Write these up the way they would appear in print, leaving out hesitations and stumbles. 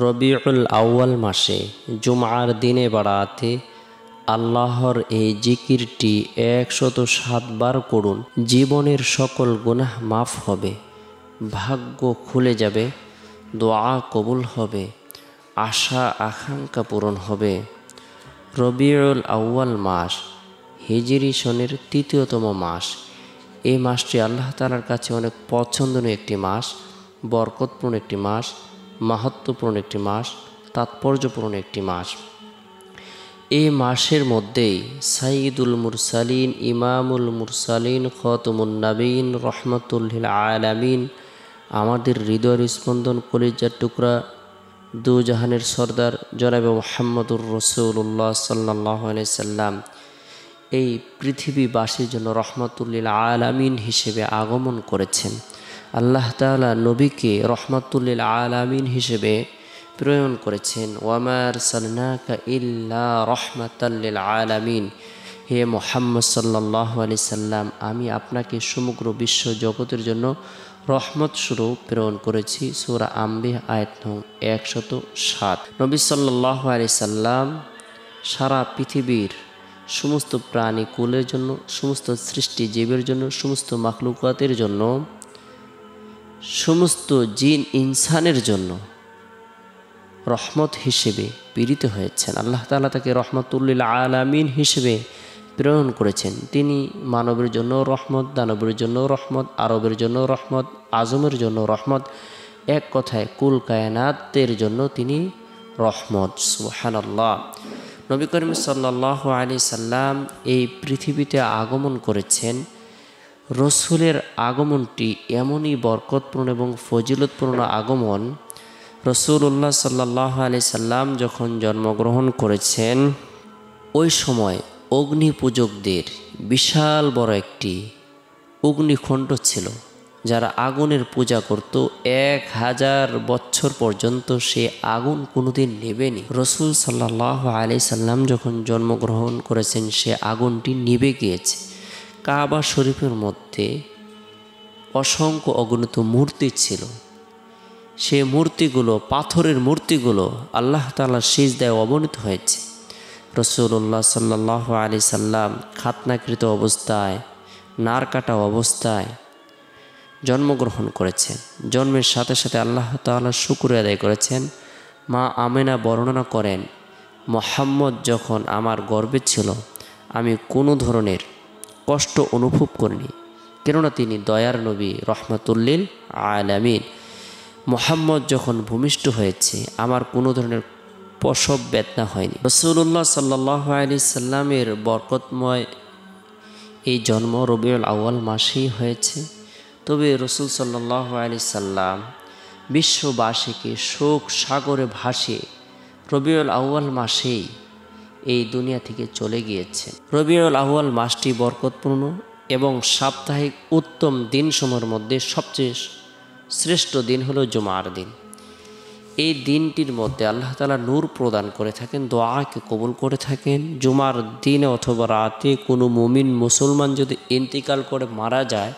রবিউল আউয়াল মাসে জুমার দিনে বাড়াতে আল্লাহর এই জিকিরটি ১০৭ বার করুন। জীবনের সকল গুনাহ মাফ হবে, ভাগ্য খুলে যাবে, দোয়া কবুল হবে, আশা আকাঙ্ক্ষা পূরণ হবে। রবিউল আউয়াল মাস হিজরি সনের ৩য়তম মাস। এই মাসটি আল্লাহ তাআলার কাছে অনেক পছন্দনীয় একটি মাস, বরকতপূর্ণ একটি মাস, মাহাত্ম্যপূর্ণ একটি মাস, তাৎপর্যপূর্ণ একটি মাস। এই মাসের মধ্যেই সাইয়্যিদুল মুরসালিন, ইমামুল মুরসালিন, খাতামুন নবীন, রহমাতুল লিল আলামিন, আমাদের হৃদয়ের স্পন্দন, কলিজার টুকরা, দু জাহানের সর্দার জনাবে মুহাম্মদুর রাসূলুল্লাহ সাল্লাল্লাহু আলাইহি সাল্লাম এই পৃথিবীবাসীর জন্য রহমাতুল লিল আলামিন হিসেবে আগমন করেছেন। আল্লাহ তাআলা নবীকে রহমাতুল লিল আলামিন হিসেবে প্রেরণ করেছেন। ওয়ামা আরসালনাকা ইল্লা রাহমাতাল লিল আলামিন, হে মুহাম্মদ সাল্লাল্লাহু আলাইহি সাল্লাম, আমি আপনাকে সমগ্র বিশ্ব জগতের জন্য রহমত স্বরূপ প্রেরণ করেছি। সূরা আম্বিয়া আয়াত নং ১০৭। নবী সাল্লাল্লাহু আলাইহি সাল্লাম সারা পৃথিবীর সমস্ত প্রাণী কুলের জন্য, সমস্ত সৃষ্টিজীবের জন্য, সমস্ত মাখলুকাতের জন্য, সমস্ত জিন ইনসানের জন্য রহমত হিসেবে প্রেরিত হয়েছেন। আল্লাহ তাআলা তাকে রহমাতুল লিল আলামিন হিসেবে প্রেরণ করেছেন। তিনি মানবের জন্য রহমত, দানবের জন্য রহমত, আরবের জন্য রহমত, আজমের জন্য রহমত, এক কথায় কুল কায়নাতের জন্য তিনি রহমত। সুবহানাল্লাহ। নবী করিম সাল্লাল্লাহু আলাইহি সাল্লাম এই পৃথিবীতে আগমন করেছেন। রসুলের আগমনটি এমনই বরকতপূর্ণ এবং ফজিলতপূর্ণ আগমন, রাসূলুল্লাহ সাল্লাল্লাহু আলাইহি সাল্লাম যখন জন্মগ্রহণ করেছেন ওই সময় অগ্নি পূজকদের বিশাল বড় একটি অগ্নিকুণ্ড ছিল। যারা আগুনের পূজা করত ১০০০ বছর পর্যন্ত সে আগুন কোনোদিন নেবেনি। রাসূল সাল্লাল্লাহু আলাইহি সাল্লাম যখন জন্মগ্রহণ করেছেন সে আগুনটি নিভে গিয়েছে। কাবা শরীফের মধ্যে অসংখ্য অগণিত মূর্তি ছিল। সে মূর্তিগুলো, পাথরের মূর্তিগুলো আল্লাহ তাআলার সিজদায় অবনীত হয়েছে। রাসূলুল্লাহ সাল্লাল্লাহু আলাইহি সাল্লাম খাতনাকৃত অবস্থায়, নার কাটা অবস্থায় জন্মগ্রহণ করেছেন। জন্মের সাথে সাথে আল্লাহ তাআলার শুকর আদায় করেছেন। মা আমেনা বর্ণনা করেন, মুহাম্মদ যখন আমার গর্ভে ছিল আমি কোনো ধরনের কষ্ট অনুভব করিনি, কেননা তিনি দয়ার নবী, রহমাতুল লিল আলামিন। মুহাম্মদ যখন ভূমিষ্ঠ হয়েছে আমার কোনো ধরনের প্রসব বেদনা হয়নি। রাসূলুল্লাহ সাল্লাল্লাহু আলাইহি সাল্লামের বরকতময় এই জন্ম রবিউল আউয়াল মাসেই হয়েছে। তবে রাসূল সাল্লাল্লাহু আলাইহি সাল্লাম বিশ্ববাসীকে শোক সাগরে ভাসিয়ে রবিউল আউয়াল মাসেই এই দুনিয়া থেকে চলে গিয়েছেন। রবিউল আউয়াল মাসটি বরকতপূর্ণ এবং সাপ্তাহিক উত্তম দিনসমূহের মধ্যে সবচেয়ে শ্রেষ্ঠ দিন হলো জুমার দিন। এই দিনটির মধ্যে আল্লাহ তাআলা নূর প্রদান করে থাকেন, দোয়াকে কবুল করে থাকেন। জুমার দিনে অথবা রাতে কোনো মুমিন মুসলমান যদি ইন্তিকাল করে মারা যায়,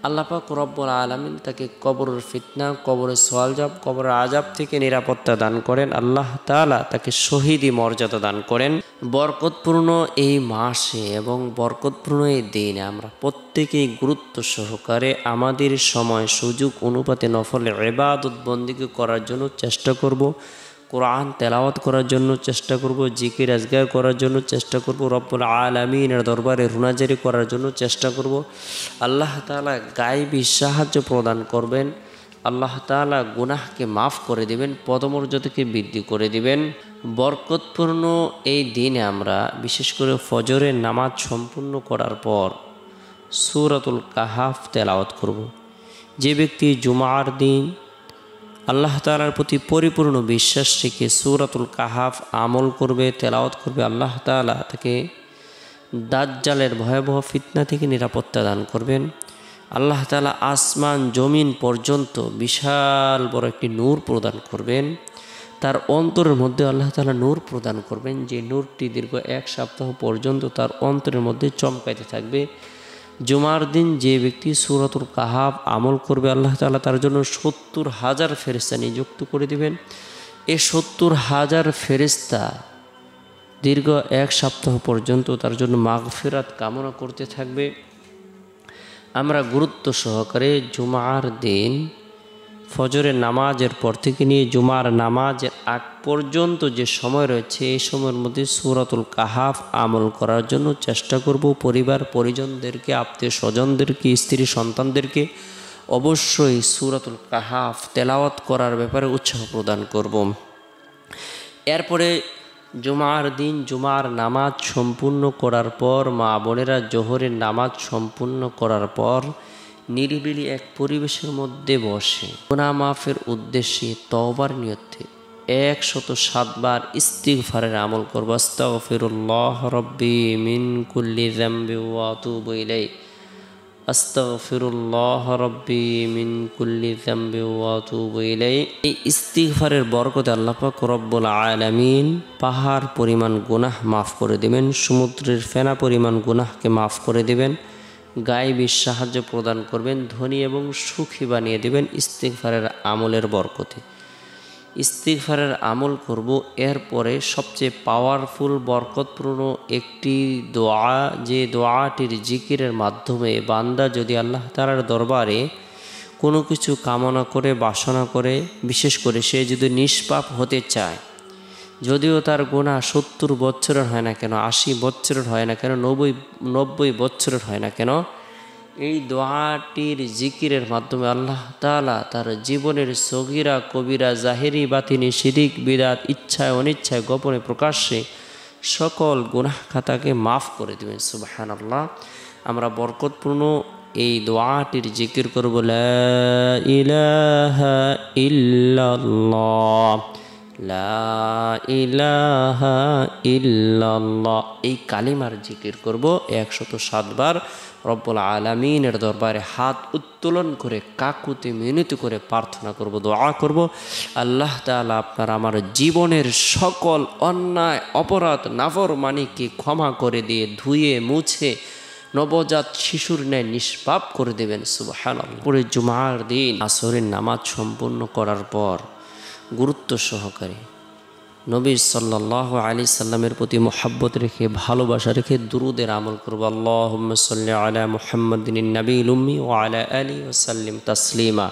আল্লাহ পাক রব্বুল আলামিন তাকে কবরের ফিতনা, কবরের সওয়ালজবাব, কবরের আযাব থেকে নিরাপত্তা দান করেন। আল্লাহ তাআলা তাকে শহীদি মর্যাদা দান করেন। বরকতপূর্ণ এই মাসে এবং বরকতপূর্ণ এই দিনে আমরা প্রত্যেকেই গুরুত্ব সহকারে আমাদের সময় সুযোগ অনুপাতে নফল ইবাদত বন্দেগী করার জন্য চেষ্টা করব, কোরআন তেলাওয়াত করার জন্য চেষ্টা করব, জিকির আজগার করার জন্য চেষ্টা করব, রব্বুল আলামিনের দরবারে রুনাজারি করার জন্য চেষ্টা করব। আল্লাহ তাআলা গায়বী সাহায্য প্রদান করবেন। আল্লাহ তাআলা গুনাহকে মাফ করে দিবেন, পদমর্যাদাকে বৃদ্ধি করে দিবেন। বরকতপূর্ণ এই দিনে আমরা বিশেষ করে ফজরের নামাজ সম্পূর্ণ করার পর সূরাতুল কাহাফ তেলাওয়াত করব। যে ব্যক্তি জুমার দিন আল্লাহ তাআলার প্রতি পরিপূর্ণ বিশ্বাস রেখে সূরাতুল কাহাফ আমল করবে, তেলাওয়াত করবে, আল্লাহ তাআলা তাকে দাজ্জালের ভয়াবহ ফিতনা থেকে নিরাপত্তা দান করবেন। আল্লাহ তাআলা আসমান জমিন পর্যন্ত বিশাল বড় একটি নূর প্রদান করবেন। তার অন্তরের মধ্যে আল্লাহ তাআলা নূর প্রদান করবেন, যে নূরটি দীর্ঘ ১ সপ্তাহ পর্যন্ত তার অন্তরের মধ্যে চমকাইতে থাকবে। জুমার দিন যে ব্যক্তি সূরাতুল কাহাফ আমল করবে, আল্লাহ তাআলা তার জন্য ৭০,০০০ ফেরেশতা নিযুক্ত করে দিবেন। এই 70,000 ফেরেশতা দীর্ঘ 1 সপ্তাহ পর্যন্ত তার জন্য মাগফিরাত কামনা করতে থাকবে। আমরা গুরুত্ব সহকারে জুমার দিন ফজরের নামাজের পর থেকে নিয়ে জুমার নামাজের আগ পর্যন্ত যে সময় রয়েছে এই সময়ের মধ্যে সূরাতুল কাহাফ আমল করার জন্য চেষ্টা করব। পরিবার পরিজনদেরকে, আত্মীয় স্বজনদেরকে, স্ত্রী সন্তানদেরকে অবশ্যই সূরাতুল কাহাফ তেলাওয়াত করার ব্যাপারে উৎসাহ প্রদান করব। এরপরে জুমার দিন জুমার নামাজ সম্পূর্ণ করার পর মা বোনেরা জোহরের নামাজ সম্পূর্ণ করার পর নিরিবিলি এক পরিবেশের মধ্যে বসে গুনাহ মাফের উদ্দেশ্যে তওবার নিয়তে 107 বার ইস্তিগফারের আমল করব। আস্তাগফিরুল্লাহ রাব্বি মিন কুল্লি যামবি ওয়া আতুবু ইলাইহি, আস্তাগফিরুল্লাহ রাব্বি মিন কুল্লি যামবি ওয়া আতুবু ইলাইহি। এই ইস্তিগফারের বরকতে আল্লাহ পাক রব্বুল আলামিন পাহাড় পরিমাণ গুনাহ মাফ করে দিবেন, সমুদ্রের ফেনা পরিমাণ গুনাহকে মাফ করে দিবেন, গায়েবী সাহায্য প্রদান করবেন, ধনী এবং সুখী বানিয়ে দিবেন ইস্তিগফারের আমলের বরকতে। ইস্তিগফারের আমল করব। এরপরে সবচেয়ে পাওয়ারফুল বরকতপূর্ণ একটি দোয়া, যে দোয়াটির জিকিরের মাধ্যমে বান্দা যদি আল্লাহ তাআলার দরবারে কোনো কিছু কামনা করে, বাসনা করে, বিশেষ করে সে যদি নিষ্পাপ হতে চায়, যদিও তার গুনাহ 70 বছরের হয় না কেন, 80 বছরের হয় না কেন, 90 বছরের হয় না কেন, এই দোয়াটির জিকিরের মাধ্যমে আল্লাহ তাআলা তার জীবনের সগীরা কবিরা, জাহেরি বাতিনি, শিরিক বিদআত, ইচ্ছায় অনিচ্ছায়, গোপনে প্রকাশ্যে সকল গুনাহ খাতাকে মাফ করে দেবেন। সুবহানাল্লাহ। আমরা বরকতপূর্ণ এই দোয়াটির জিকির করব। লা ইলাহা ইল্লাল্লাহ, লা ইলাহা ইল্লাল্লাহ, এই কালিমার জিকির করব 107 বার। রব্বুল আলামিনের দরবারে হাত উত্তোলন করে কাকুতি মিনতি করে প্রার্থনা করব, দোয়া করব, আল্লাহ তাআলা আপনার আমার জীবনের সকল অন্যায় অপরাধ নাফরমানিকে ক্ষমা করে দিয়ে ধুয়ে মুছে নবজাত শিশুর ন্যায় নিষ্পাপ করে দেবেন। সুবহানাল্লাহ। পরে জুমার দিন আসরের নামাজ সম্পূর্ণ করার পর গুরুত্ব সহকারে নবী সাল্লাল্লাহু আলাইহি সাল্লামের প্রতি মোহাব্বত রেখে, ভালোবাসা রেখে দুরুদের আমল করব। আল্লাহুম্মা সাল্লি আলা মুহাম্মাদিন নাবিয়িল উম্মি ওয়া আলা আলিহি ওয়া সাল্লিম তাসলিমা।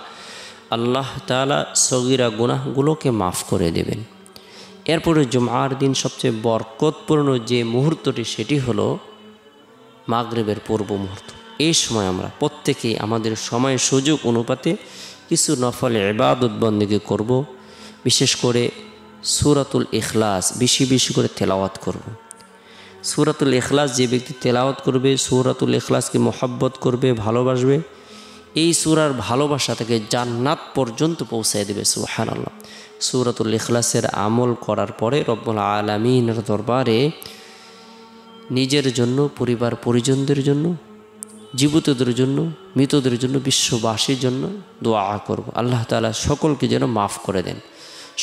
আল্লাহ তাআলা সগীরা গুনাহগুলোকে মাফ করে দেবেন। এরপরে জুমার দিন সবচেয়ে বরকতপূর্ণ যে মুহূর্তটি সেটি হলো মাগরিবের পূর্ব মুহূর্ত। এই সময় আমরা প্রত্যেকেই আমাদের সময় সুযোগ অনুপাতে কিছু নফল ইবাদত বন্দেগী করব। বিশেষ করে সূরাতুল ইখলাস বেশি বেশি করে তেলাওয়াত করব। সূরাতুল ইখলাস যে ব্যক্তি তেলাওয়াত করবে, সূরাতুল ইখলাসকে মোহাব্বত করবে, ভালোবাসবে, এই সূরার ভালোবাসা থেকে জান্নাত পর্যন্ত পৌঁছায় দেবে। সুবহানাল্লাহ। সূরাতুল ইখলাসের আমল করার পরে রব্বুল আলামিনের দরবারে নিজের জন্য, পরিবার পরিজনদের জন্য, জীবিতদের জন্য, মৃতদের জন্য, বিশ্ববাসীর জন্য দোয়া করব। আল্লাহ তাআলা সকলকে যেন মাফ করে দেন,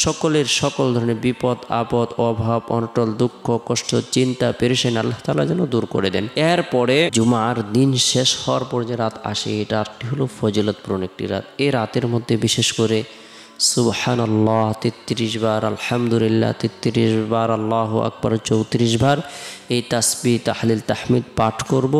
সকলের সকল ধরনের বিপদ আপদ, অভাব অনটল, দুঃখ কষ্ট, চিন্তা পেরেশানি আল্লাহ তাআলা যেন দূর করে দেন। এরপরে জুমার দিন শেষ হওয়ার পর যে রাত আসে, এটা রাতটি হলো ফজিলতপূর্ণ একটি রাত। এই রাতের মধ্যে বিশেষ করে সুবহানাল্লাহ 33 বার, আলহামদুলিল্লাহ 33 বার, আল্লাহু আকবার 34 বার এই তাসবিহ তাহলিল তাহমিদ পাঠ করব।